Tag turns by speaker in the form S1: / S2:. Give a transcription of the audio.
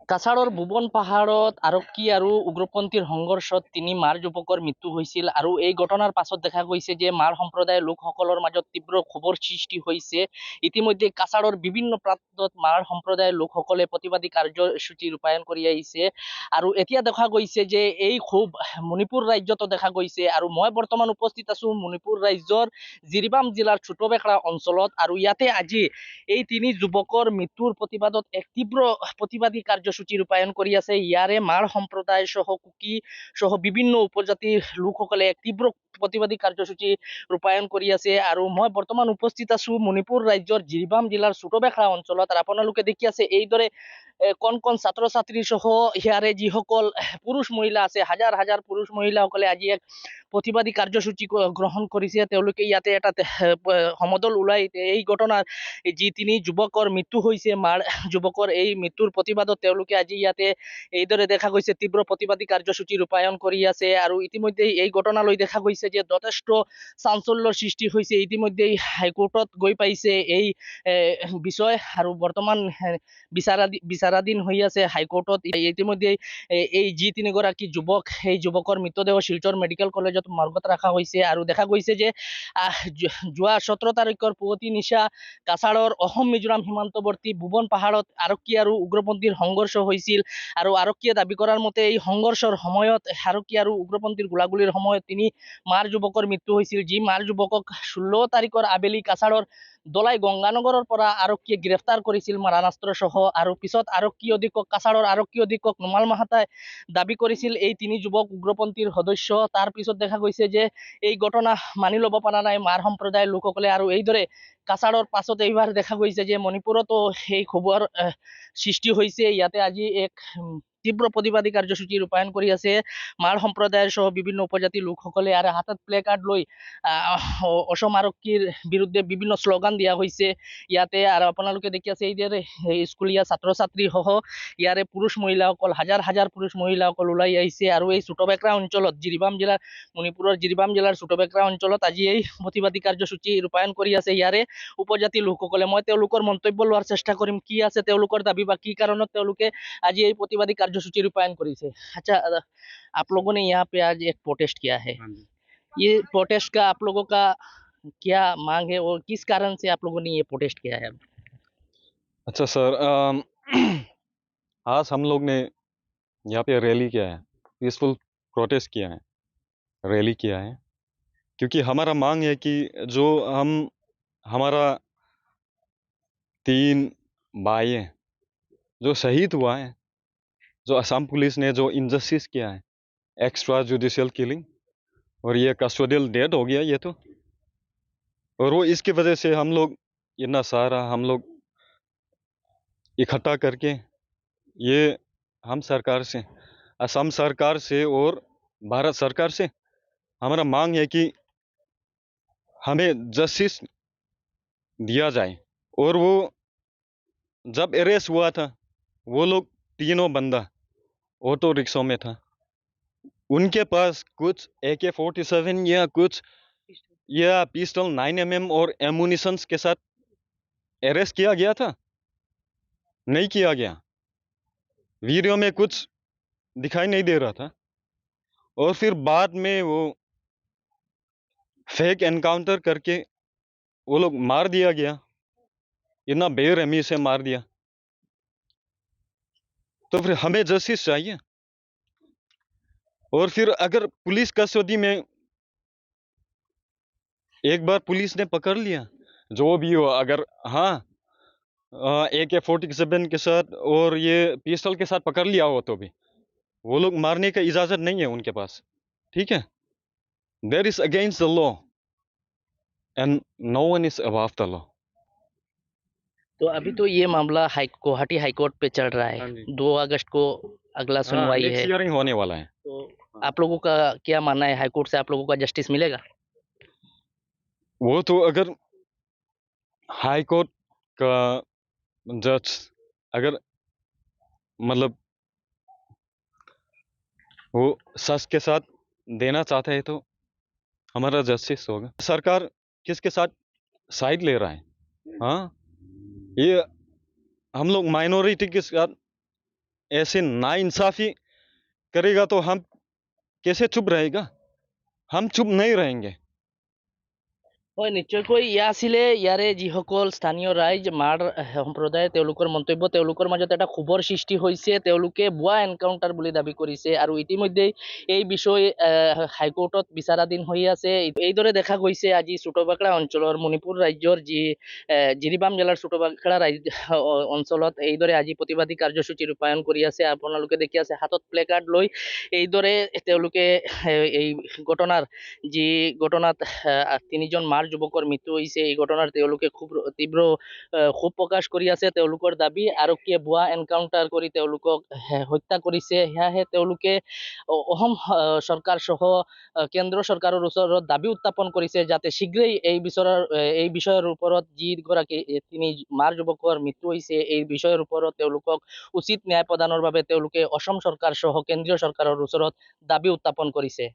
S1: কাছাৰৰ ভুৱন পাহাৰত আৰক্ষী আৰু উগ্ৰপন্থীৰ সংঘৰ্ষত ৩ মাৰ যুৱকৰ মৃত্যু হৈছিল আৰু এই ঘটনাৰ পাছত দেখা গৈছে যে মাৰ সম্প্ৰদায়ৰ লোকসকলৰ মাজত তীব্ৰ ক্ষোভৰ সৃষ্টি হৈছে। ইতিমধ্যে কাছাৰৰ বিভিন্ন প্ৰান্তত মাৰ সম্প্ৰদায়ৰ লোকসকলে প্ৰতিবাদী কাৰ্যসূচী ৰূপায়ণ কৰি আহিছে আৰু এতিয়া দেখা গৈছে যে এই ক্ষোভ মণিপুৰ ৰাজ্যতো দেখা গৈছে আৰু মই বৰ্তমান উপস্থিত আছো মণিপুৰ ৰাজ্যৰ জিৰিবাম জিলাৰ ছোটবেকৰা অঞ্চলত আৰু ইয়াতে আজি এই ৩ যুৱকৰ মৃত্যুৰ প্ৰতিবাদত এক তীব্ৰ প্ৰতিবাদী কাৰ্যসূচী ৰূপায়ণ কৰি আছে। ইয়াৰে মাৰ সম্প্ৰদায় সহ কুকি সহ বিভিন্ন উপজাতিৰ লোকসকলে এক তীব্ৰ প্ৰতিবাদী কাৰ্যসূচী ৰূপায়ণ কৰি আছে আৰু মই বৰ্তমান উপস্থিত আছো মণিপুৰ ৰাজ্যৰ জিৰিবাম জিলাৰ ছোটবেকৰা অঞ্চলত আৰু আপোনালোকে দেখি আছে এইদৰে কণ কণ ছাত্ৰ ছাত্ৰী সহ ইয়াৰে যিসকল পুৰুষ মহিলা আছে হাজাৰ হাজাৰ পুৰুষ মহিলাসকলে আজি এক প্ৰতিবাদী কাৰ্যসূচী গ্ৰহণ কৰিছে। তেওঁলোকে ইয়াতে এটা সমদল ওলাই এই ঘটনাৰ যি ৩ যুৱকৰ মৃত্যু হৈছে মাৰ যুৱকৰ এই মৃত্যুৰ প্ৰতিবাদত তেওঁলোকে আজি ইয়াতে এইদৰে দেখা গৈছে তীব্ৰ প্ৰতিবাদী কাৰ্যসূচী ৰূপায়ণ কৰি আছে আৰু ইতিমধ্যে এই ঘটনালৈ দেখা গৈছে যে যথেষ্ট চাঞ্চল্যৰ সৃষ্টি হৈছে। ইতিমধ্যে হাইকোৰ্টত গৈ পাইছে এই বিষয় আৰু বৰ্তমান বিচাৰাধীন হৈ আছে হাইকোৰ্টত। ইতিমধ্যে এই যি ৩গৰাকী যুৱক সেই যুৱকৰ মৃতদেহ শিলচৰ মেডিকেল কলেজত মৰ্গত ৰখা হৈছে আৰু দেখা গৈছে যে যোৱা ১৭ তাৰিখৰ পুৱতি নিশা কাছাৰৰ অসম মিজোৰাম সীমান্তৱৰ্তী ভুৱন পাহাৰত আৰক্ষী আৰু উগ্ৰপন্থীৰ সংঘৰ্ষ হৈছিল আৰু আৰক্ষীয়ে দাবী কৰাৰ মতে এই সংঘৰ্ষৰ সময়ত আৰক্ষী আৰু উগ্ৰপন্থীৰ গোলাগুলিৰ সময়ত ৩ মাৰ যুৱকৰ মৃত্যু হৈছিল। যি মাৰ যুৱকক ১৬ তাৰিখৰ আবেলি কাছাৰৰ দলাই গংগানগৰৰ পৰা আৰক্ষীয়ে গ্ৰেপ্তাৰ কৰিছিল মাৰানাস্ত্ৰ সহ আৰু পিছত কাছাৰৰ আৰক্ষী অধীক্ষক নোমাল মাহাতাই দাবী কৰিছিল এই ৩ যুৱক উগ্ৰপন্থীৰ সদস্য। তাৰ পিছত দেখা গৈছে যে এই ঘটনা মানি ল'ব পৰা নাই মাৰ সম্প্ৰদায়ৰ লোকসকলে আৰু এইদৰে কাছাৰৰ পাছত এইবাৰ দেখা গৈছে যে মণিপুৰতো সেই খবৰ সৃষ্টি হৈছে। ইয়াতে আজি এক তীব্ৰ প্ৰতিবাদী কাৰ্যসূচী ৰূপায়ণ কৰি আছে মাৰ সম্প্ৰদায়ৰ সহ বিভিন্ন উপজাতিৰ লোকসকলে আৰু হাতত প্লে কাৰ্ড লৈ অসম আৰক্ষীৰ বিৰুদ্ধে বিভিন্ন শ্লোগান দিয়া হৈছে ইয়াতে আৰু আপোনালোকে দেখি আছে এইদৰে স্কুলীয়া ছাত্ৰ ছাত্ৰী সহ ইয়াৰে পুৰুষ মহিলাসকল হাজাৰ হাজাৰ পুৰুষ মহিলাসকল ওলাই আহিছে আৰু এই ছোটবেকৰা অঞ্চলত মণিপুৰৰ জিৰিবাম জিলাৰ ছোটবেকৰা অঞ্চলত আজি এই প্ৰতিবাদী কাৰ্যসূচী ৰূপায়ণ কৰি আছে ইয়াৰে উপজাতি লোকসকলে। মই তেওঁলোকৰ মন্তব্য লোৱাৰ চেষ্টা কৰিম কি আছে তেওঁলোকৰ দাবী বা কি কাৰণত তেওঁলোকে आज ये प्रतिवादी कार्यसूची रूपायन करी से। अच्छा, आप लोगों ने यहाँ पे आज एक प्रोटेस्ट किया है, ये प्रोटेस्ट का आप लोगों का क्या मांग है और किस कारण से आप लोगों ने ये प्रोटेस्ट किया है?
S2: अच्छा सर, आज हम लोग ने यहाँ पे रैली किया है, पीसफुल प्रोटेस्ट किया है, रैली किया है, क्योंकि हमारा मांग है कि जो हमारा 3 भाई है जो शहीद हुआ है, जो असम पुलिस ने जो इनजस्टिस किया है, एक्स्ट्रा जुडिशियल किलिंग और ये कस्टोडियल डेथ हो गया ये तो, और वो इसकी वजह से हम लोग इतना सारा हम लोग इकट्ठा करके ये हम सरकार से, असम सरकार से और भारत सरकार से हमारा मांग है कि हमें जस्टिस दिया जाए। और वो जब अरेस्ट हुआ था वो लोग तीनों बंदा ऑटो रिक्शा में था, उनके पास कुछ AK-47 या कुछ या पिस्टल 9mm और एमुनिशंस के साथ अरेस्ट किया गया था, नहीं किया गया, वीडियो में कुछ दिखाई नहीं दे रहा था। और फिर बाद में वो फेक एनकाउंटर करके वो लोग मार दिया गया, इतना बेरहमी से मार दिया। तो फिर हमें जस्टिस चाहिए। और फिर अगर पुलिस कस्टडी में एक बार पुलिस ने पकड़ लिया जो भी हो, अगर हाँ AK-47 के साथ और ये पिस्टल के साथ पकड़ लिया हो तो भी वो लोग मारने का इजाजत नहीं है उनके पास, ठीक है। There is against the law and no one is above the law.
S1: तो अभी तो ये मामला गुवाहाटी हाईकोर्ट पे चल रहा है, 2 अगस्त को अगला सुनवाई है,
S2: हियरिंग होने वाला है।
S1: तो आप लोगों का क्या मानना है, हाईकोर्ट से आप लोगों का जस्टिस मिलेगा?
S2: वो तो अगर हाई कोर्ट का जज अगर मतलब वो सच के साथ देना चाहता है तो हमारा जस्टिस होगा। सरकार किसके साथ साइड ले रहा है? हाँ, ये हम लोग माइनॉरिटी के साथ ऐसे नाइंसाफी करेगा तो हम कैसे चुप रहेगा? हम चुप नहीं रहेंगे।
S1: হয়, নিশ্চয়কৈ ইয়া আছিলে ইয়াৰে যিসকল স্থানীয় ৰাইজ মাৰ সম্প্ৰদায় তেওঁলোকৰ মন্তব্য। তেওঁলোকৰ মাজত এটা ক্ষোভৰ সৃষ্টি হৈছে, তেওঁলোকে ভুৱা এনকাউণ্টাৰ বুলি দাবী কৰিছে আৰু ইতিমধ্যেই এই বিষয় হাইকোৰ্টত বিচাৰাধীন হৈ আছে। এইদৰে দেখা গৈছে আজি চুটোবাকৰা অঞ্চলৰ মণিপুৰ ৰাজ্যৰ যি জিৰিবাম জিলাৰ চুটোবাকৰা অঞ্চলত এইদৰে আজি প্ৰতিবাদী কাৰ্যসূচী ৰূপায়ণ কৰি আছে। আপোনালোকে দেখি আছে হাতত প্লে কাৰ্ড লৈ এইদৰে তেওঁলোকে এই ঘটনাৰ যি ঘটনাত তিনিজন মাৰ যুৱকৰ মৃত্যু হৈছে, এই ঘটনাৰ তেওঁলোকে খুব তীব্ৰ ক্ষোভ প্ৰকাশ কৰি আছে। তেওঁলোকৰ দাবী আৰক্ষীয়ে ভুৱা এনকাউণ্টাৰ কৰি তেওঁলোকক হত্যা কৰিছে। সেয়াহে তেওঁলোকে অসম চৰকাৰ সহ কেন্দ্ৰ চৰকাৰৰ ওচৰত দাবী উত্থাপন কৰিছে যাতে শীঘ্ৰেই এই বিষয়ৰ ওপৰত যিগৰাকী তিনি মাৰ যুৱকৰ মৃত্যু হৈছে এই বিষয়ৰ ওপৰত তেওঁলোকক উচিত ন্যায় প্ৰদানৰ বাবে তেওঁলোকে অসম চৰকাৰ সহ কেন্দ্ৰীয় চৰকাৰৰ ওচৰত দাবী উত্থাপন কৰিছে।